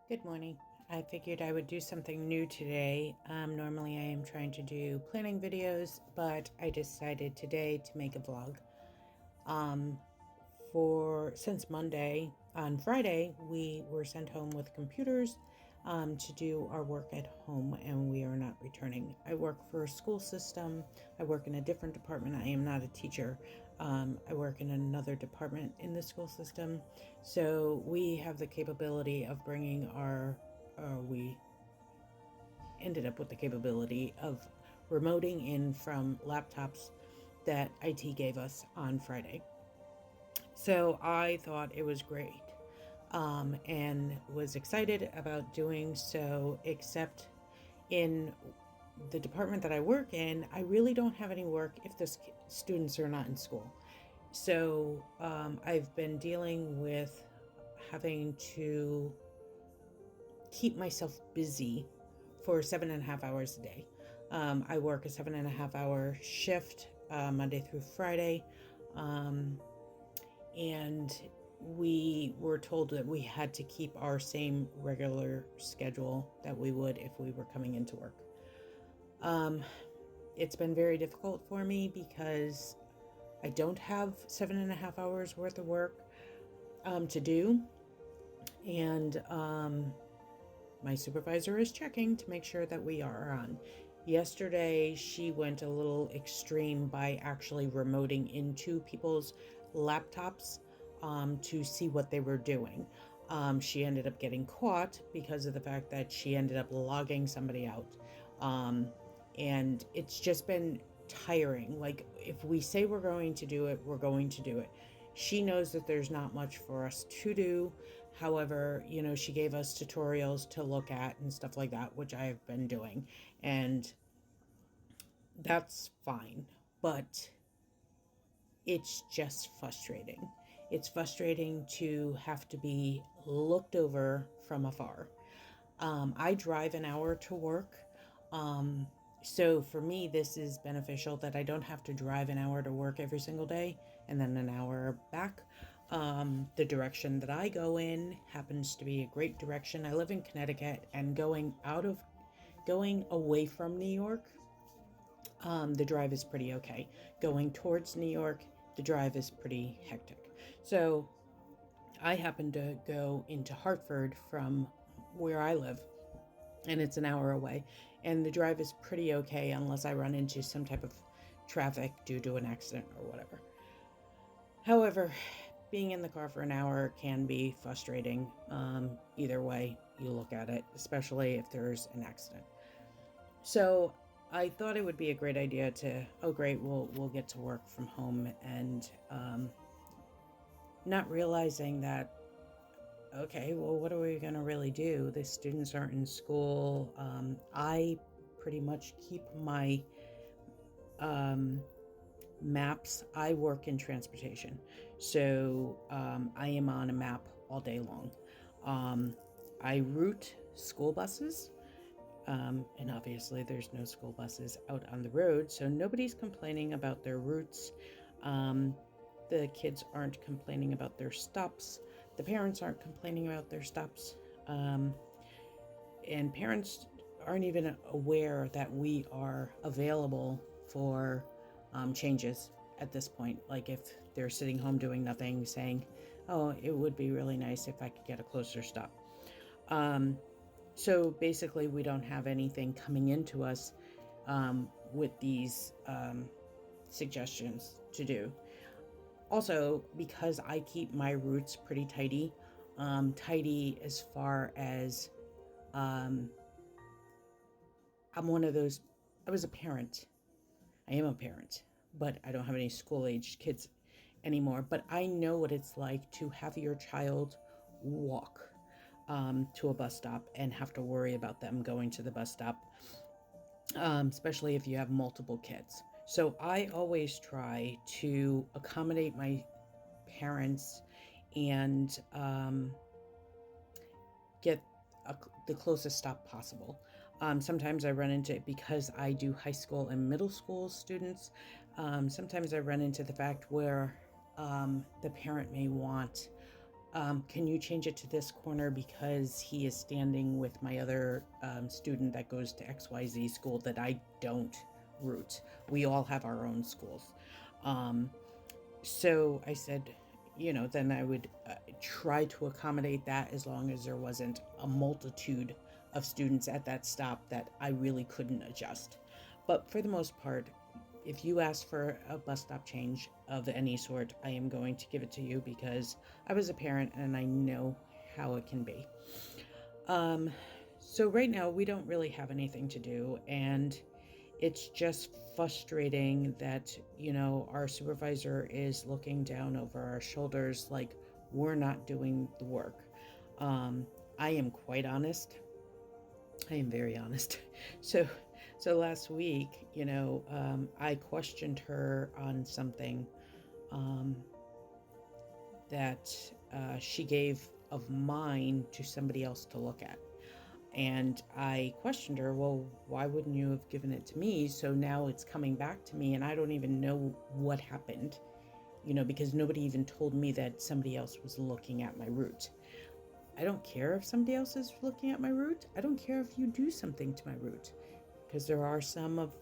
Good morning. I figured I would do something new today. Normally I am trying to do planning videos, but I decided today to make a vlog. Um, since Monday, on Friday, we were sent home with computers to do our work at home, and we are not returning. I work for a school system. I work in a different department. I am not a teacher. I work in another department in the school system. So we have the capability of bringing we ended up with the capability of remoting in from laptops that IT gave us on Friday. So I thought it was great, and was excited about doing so, except in the department that I work in, I really don't have any work if the students are not in school. So I've been dealing with having to keep myself busy for 7.5 hours a day. I work a 7.5 hour shift Monday through Friday. And we were told that we had to keep our same regular schedule that we would if we were coming into work. It's been very difficult for me because I don't have 7.5 hours worth of work to do, and my supervisor is checking to make sure that we are on. Yesterday, she went a little extreme by actually remoting into people's laptops to see what they were doing. She ended up getting caught because of the fact that she ended up logging somebody out. And it's just been tiring. Like, if we say we're going to do it, we're going to do it. She knows that there's not much for us to do. However, she gave us tutorials to look at and stuff like that, which I have been doing. And that's fine. But it's just frustrating. It's frustrating to have to be looked over from afar. I drive an hour to work. So for me, this is beneficial that I don't have to drive an hour to work every single day and then an hour back. The direction that I go in happens to be a great direction. I live in Connecticut, and going away from New York, the drive is pretty okay. Going towards New York, the drive is pretty hectic. So I happen to go into Hartford from where I live, and it's an hour away. And the drive is pretty okay unless I run into some type of traffic due to an accident or whatever. However, being in the car for an hour can be frustrating. Either way you look at it, especially if there's an accident. So I thought it would be a great idea to, oh great, we'll get to work from home, and not realizing that, okay, well, what are we going to really do? The students aren't in school. I pretty much keep my maps. I work in transportation, so I am on a map all day long. I route school buses, and obviously there's no school buses out on the road, so nobody's complaining about their routes. The kids aren't complaining about their stops. The parents aren't complaining about their stops. And parents aren't even aware that we are available for changes at this point. Like, if they're sitting home doing nothing, saying, oh, it would be really nice if I could get a closer stop. So basically, we don't have anything coming into us with these suggestions to do. Also, because I keep my routes pretty tidy, tidy as far as I'm one of those, I was a parent. I am a parent, but I don't have any school-aged kids anymore. But I know what it's like to have your child walk to a bus stop and have to worry about them going to the bus stop, especially if you have multiple kids. So I always try to accommodate my parents and get the closest stop possible. Sometimes I run into it because I do high school and middle school students. Sometimes I run into the fact where the parent may want can you change it to this corner because he is standing with my other student that goes to XYZ school that I don't route. We all have our own schools. So I said, then I would try to accommodate that as long as there wasn't a multitude of students at that stop that I really couldn't adjust. But for the most part, if you ask for a bus stop change of any sort, I am going to give it to you because I was a parent and I know how it can be. So right now we don't really have anything to do, and it's just frustrating that, our supervisor is looking down over our shoulders like we're not doing the work. I am quite honest. I am very honest. So last week, I questioned her on something that she gave of mine to somebody else to look at. And I questioned her, well, why wouldn't you have given it to me? So now it's coming back to me and I don't even know what happened, because nobody even told me that somebody else was looking at my route. I don't care if somebody else is looking at my route. I don't care if you do something to my route, because there are some of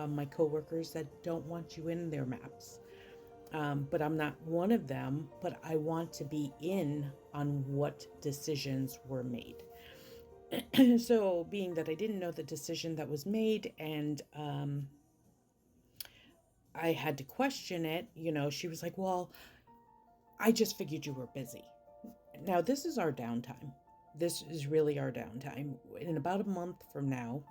my coworkers that don't want you in their maps. But I'm not one of them, but I want to be in on what decisions were made. So being that I didn't know the decision that was made, and I had to question it, she was like, well, I just figured you were busy. Now, this is our downtime. This is really our downtime. In about a month from now,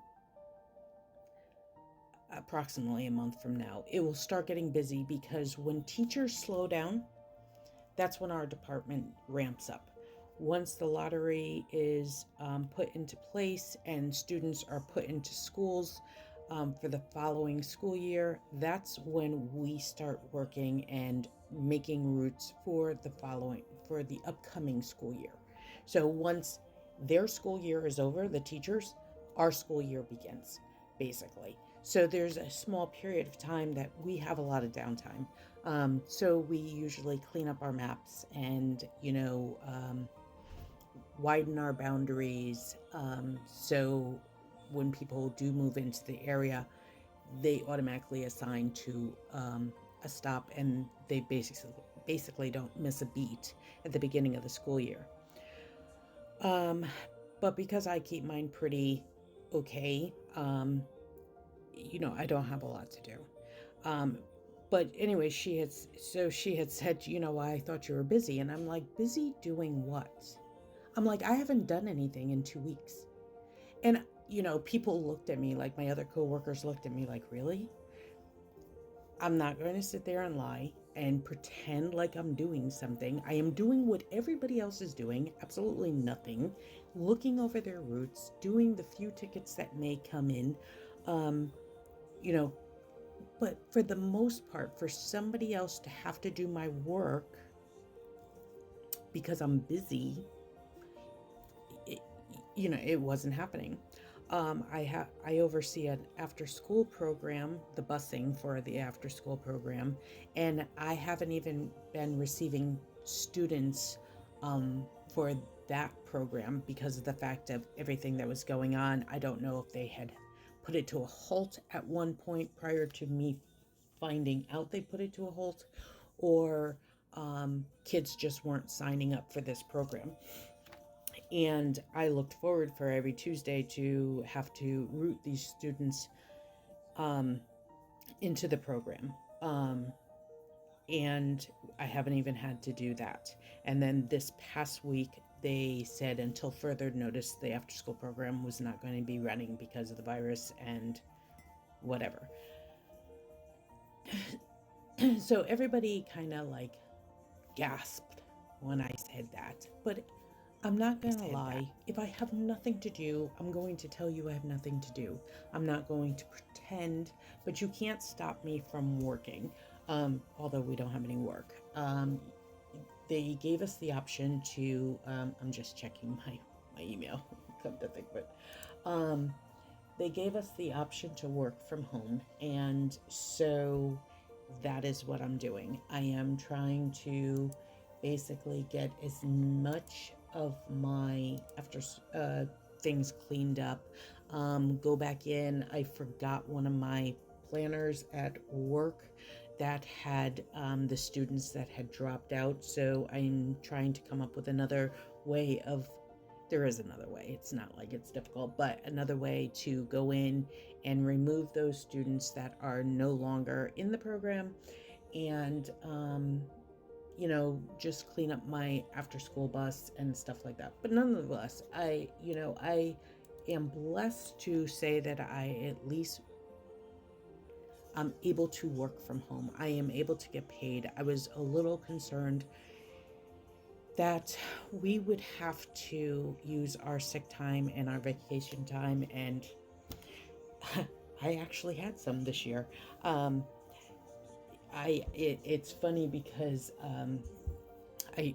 approximately a month from now, it will start getting busy because when teachers slow down, that's when our department ramps up. Once the lottery is put into place and students are put into schools for the following school year, that's when we start working and making routes for the upcoming school year. So once their school year is over, the teachers, our school year begins, basically. So there's a small period of time that we have a lot of downtime. So we usually clean up our maps and, widen our boundaries. So when people do move into the area, they automatically assign to a stop, and they basically don't miss a beat at the beginning of the school year. But because I keep mine pretty okay, I don't have a lot to do. But anyway, she had said, I thought you were busy. And I'm like, busy doing what? I'm like, I haven't done anything in 2 weeks. And, people looked at me, like my other coworkers looked at me like, really? I'm not going to sit there and lie and pretend like I'm doing something. I am doing what everybody else is doing, absolutely nothing, looking over their routes, doing the few tickets that may come in, but for the most part, for somebody else to have to do my work because I'm busy, it wasn't happening. I oversee an after-school program, the busing for the after-school program, and I haven't even been receiving students for that program because of the fact of everything that was going on. I don't know if they had put it to a halt at one point prior to me finding out they put it to a halt, or kids just weren't signing up for this program. And I looked forward for every Tuesday to have to route these students into the program. And I haven't even had to do that. And then this past week, they said until further notice, the after school program was not going to be running because of the virus and whatever. So everybody kind of like gasped when I said that. But I'm not going to lie. If I have nothing to do, I'm going to tell you I have nothing to do. I'm not going to pretend, but you can't stop me from working, although we don't have any work. They gave us the option to, I'm just checking my email, come to think of it. They gave us the option to work from home, and so that is what I'm doing. I am trying to basically get as much of my after things cleaned up. Go back in. I forgot one of my planners at work that had the students that had dropped out. So I'm trying to come up with another way of, there is another way. It's not like it's difficult, but another way to go in and remove those students that are no longer in the program and, just clean up my after school bus and stuff like that. But nonetheless, I am blessed to say that I at least I'm able to work from home. I am able to get paid. I was a little concerned that we would have to use our sick time and our vacation time, and I actually had some this year. It's funny because I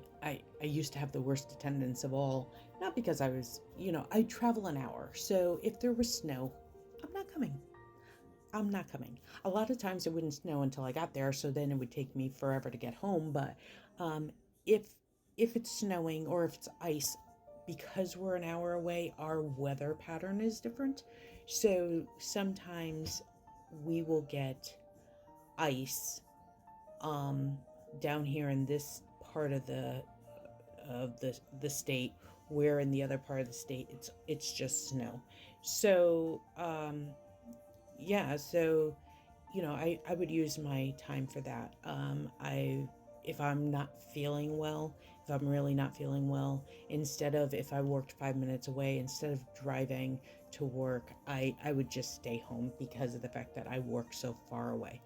used to have the worst attendance of all, not because I was, I travel an hour. So if there was snow, I'm not coming. I'm not coming. A lot of times it wouldn't snow until I got there, so then it would take me forever to get home. But if it's snowing or if it's ice, because we're an hour away, our weather pattern is different. So sometimes we will get ice down here in this part of the state, where in the other part of the state it's just snow. So so I would use my time for that. If I'm not feeling well, if I'm really not feeling well, instead of, if I worked 5 minutes away, instead of driving to work, I would just stay home because of the fact that I work so far away.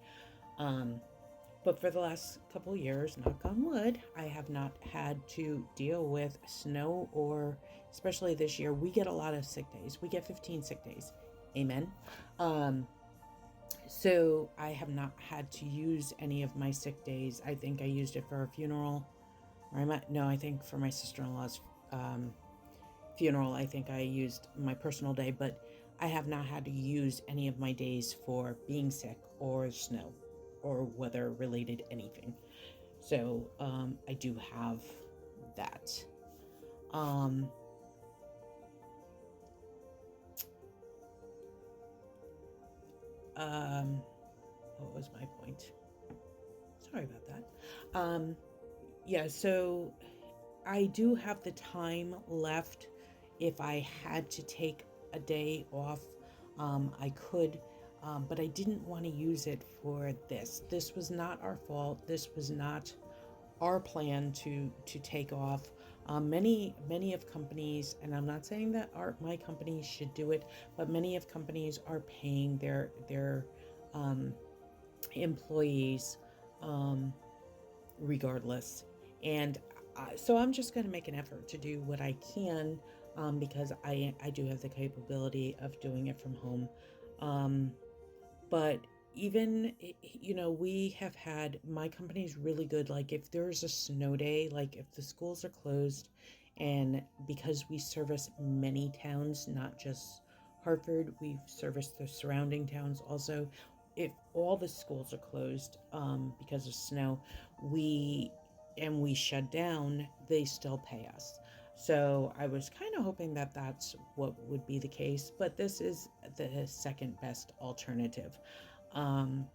But for the last couple years, knock on wood, I have not had to deal with snow, or especially this year, we get a lot of sick days. We get 15 sick days. Amen. So I have not had to use any of my sick days. I think I used it for a funeral, I think for my sister-in-law's funeral, I think I used my personal day, but I have not had to use any of my days for being sick or snow or weather related anything. So I do have that. What was my point? Sorry about that. So I do have the time left. If I had to take a day off, I could, but I didn't want to use it for this. This was not our fault. This was not our plan to take off. Many of companies, and I'm not saying that my company should do it, but many of companies are paying their employees regardless. And so I'm just going to make an effort to do what I can, because I do have the capability of doing it from home. But even, we have had, my company's really good. Like if there's a snow day, like if the schools are closed, and because we service many towns, not just Hartford, we service the surrounding towns also. If all the schools are closed because of snow, we shut down, they still pay us. So I was kind of hoping that that's what would be the case, but this is the second best alternative. And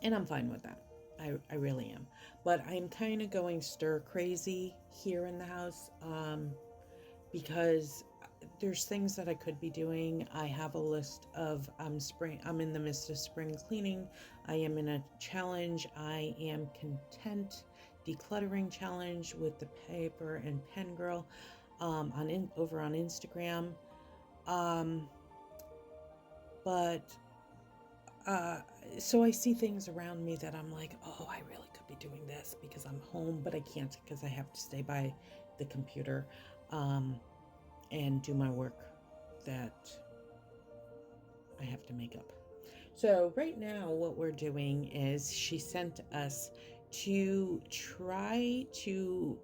I'm fine with that. I really am. But I'm kind of going stir crazy here in the house because there's things that I could be doing. I have a list of I'm in the midst of spring cleaning. I am in a challenge. I am content decluttering challenge with the paper and pen girl over on Instagram. So I see things around me that I'm like, oh, I really could be doing this because I'm home, but I can't because I have to stay by the computer and do my work that I have to make up. So right now what we're doing is she sent us to try to,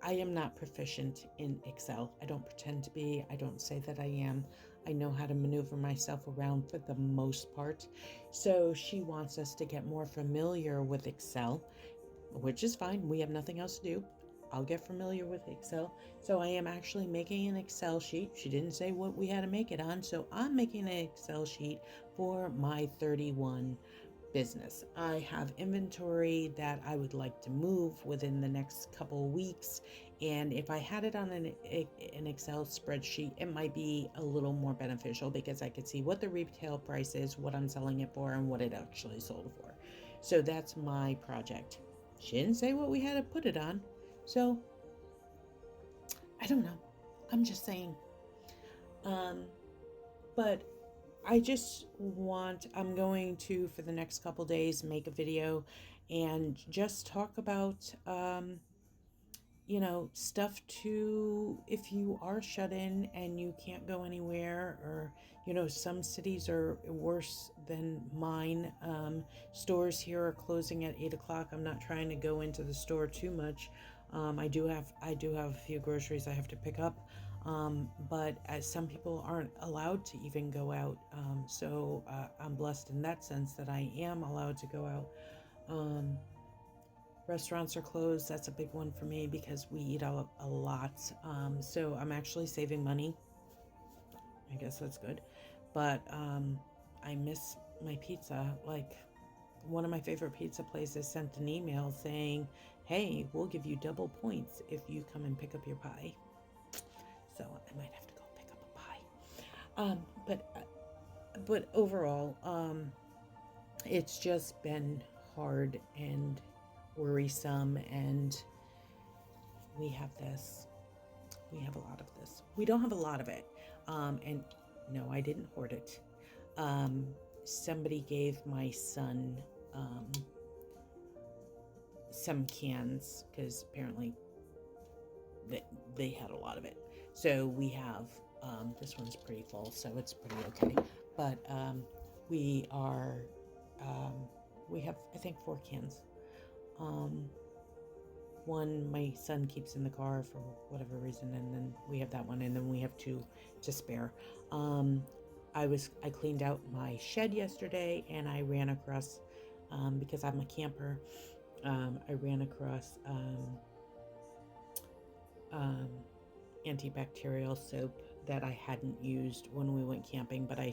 I am not proficient in Excel. I don't pretend to be. I don't say that I am. I know how to maneuver myself around for the most part. So she wants us to get more familiar with Excel. which is fine. We have nothing else to do. I'll get familiar with Excel. So I am actually making an Excel sheet. She didn't say what we had to make it on, so I'm making an Excel sheet for my 31 business. I have inventory that I would like to move within the next couple of weeks, and if I had it on an Excel spreadsheet, it might be a little more beneficial because I could see what the retail price is, what I'm selling it for, and what it actually sold for. So that's my project. She didn't say what we had to put it on, so I don't know. I'm just saying. But I'm going to, for the next couple days, make a video and just talk about, stuff if you are shut in and you can't go anywhere, or, some cities are worse than mine. Stores here are closing at 8 o'clock. I'm not trying to go into the store too much. I do have a few groceries I have to pick up. But as some people aren't allowed to even go out. So I'm blessed in that sense that I am allowed to go out. Restaurants are closed. That's a big one for me because we eat out a lot. So I'm actually saving money. I guess that's good. But I miss my pizza. Like, one of my favorite pizza places sent an email saying, hey, we'll give you double points if you come and pick up your pie. So I might have to go pick up a pie. But overall, it's just been hard and worrisome, and we have a lot of this. We don't have a lot of it. And no, I didn't hoard it. Somebody gave my son some cans because apparently they had a lot of it. So we have, this one's pretty full, so it's pretty okay. But we have, I think, 4 cans. One my son keeps in the car for whatever reason, and then we have that one, and then we have 2 to spare. I cleaned out my shed yesterday, and I ran across, because I'm a camper, I ran across antibacterial soap that I hadn't used when we went camping, but I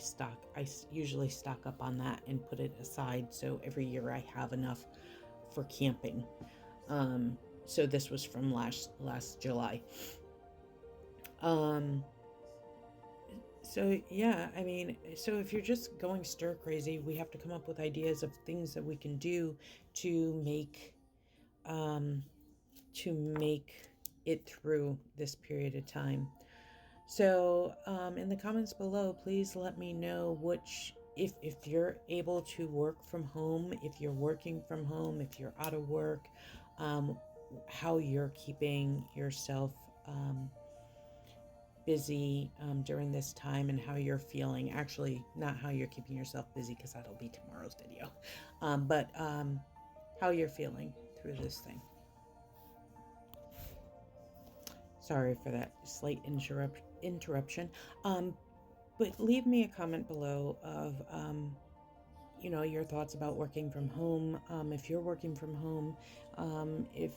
usually stock up on that and put it aside, so every year I have enough for camping. So this was from last July. So yeah, I mean, so if you're just going stir crazy, we have to come up with ideas of things that we can do to make it through this period of time. So in the comments below, please let me know if you're able to work from home, if you're working from home, if you're out of work, how you're keeping yourself busy during this time, and how you're feeling. Actually, not how you're keeping yourself busy, because that'll be tomorrow's video, but how you're feeling through this thing. Sorry for that slight interruption. But leave me a comment below of your thoughts about working from home. If you're working from home, if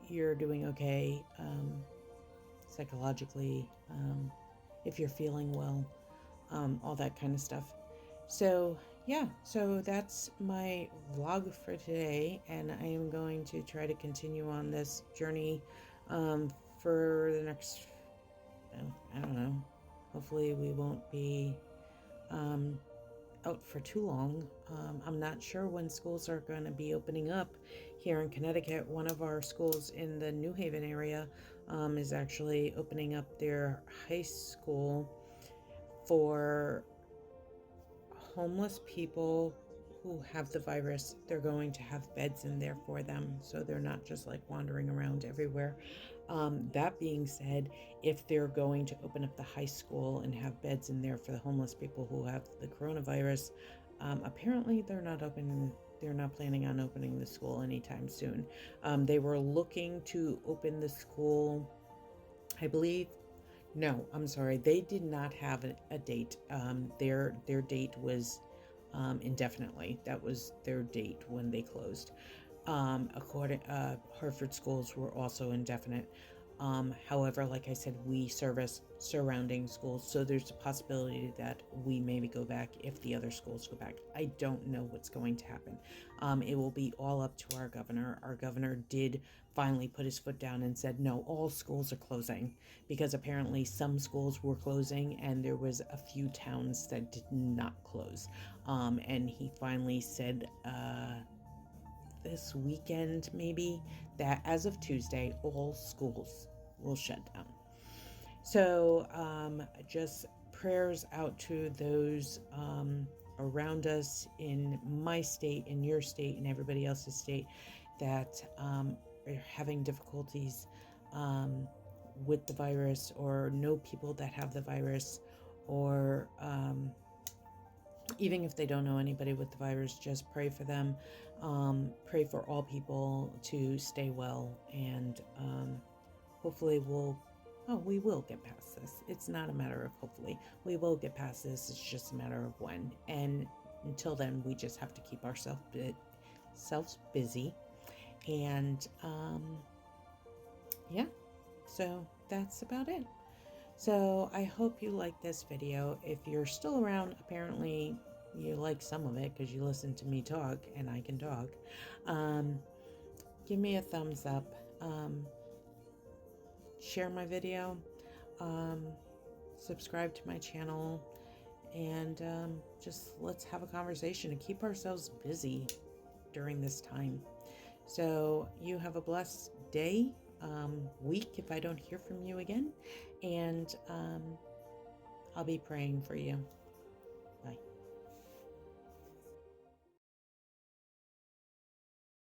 you're doing okay psychologically, if you're feeling well, all that kind of stuff. So yeah, so that's my vlog for today, and I am going to try to continue on this journey for the next, I don't know, hopefully we won't be out for too long. I'm not sure when schools are going to be opening up here in Connecticut. One of our schools in the New Haven area is actually opening up their high school for homeless people who have the virus. They're going to have beds in there for them, so they're not just like wandering around everywhere. That being said, if they're going to open up the high school and have beds in there for the homeless people who have the coronavirus, apparently they're not planning on opening the school anytime soon. They were looking to open the school, I believe. No, I'm sorry. They did not have a date. Their date was indefinitely. That was their date when they closed. Hartford schools were also indefinite. However, like I said, we service surrounding schools, so there's a possibility that we maybe go back if the other schools go back. I don't know what's going to happen. It will be all up to our governor. Our governor did finally put his foot down and said, no, all schools are closing, because apparently some schools were closing and there was a few towns that did not close. And he finally said, this weekend maybe, that as of Tuesday all schools will shut down. So just prayers out to those around us in my state, in your state, and everybody else's state that are having difficulties with the virus, or know people that have the virus, or even if they don't know anybody with the virus, just pray for them. Pray for all people to stay well, and hopefully we will get past this. It's not a matter of hopefully. We will get past this. It's just a matter of when. And until then, we just have to keep ourselves busy. And yeah, so that's about it. So I hope you like this video. If you're still around, apparently you like some of it because you listen to me talk and I can talk. Give me a thumbs up. Share my video. Subscribe to my channel. And just let's have a conversation and keep ourselves busy during this time. So you have a blessed day. Week if I don't hear from you again, and I'll be praying for you.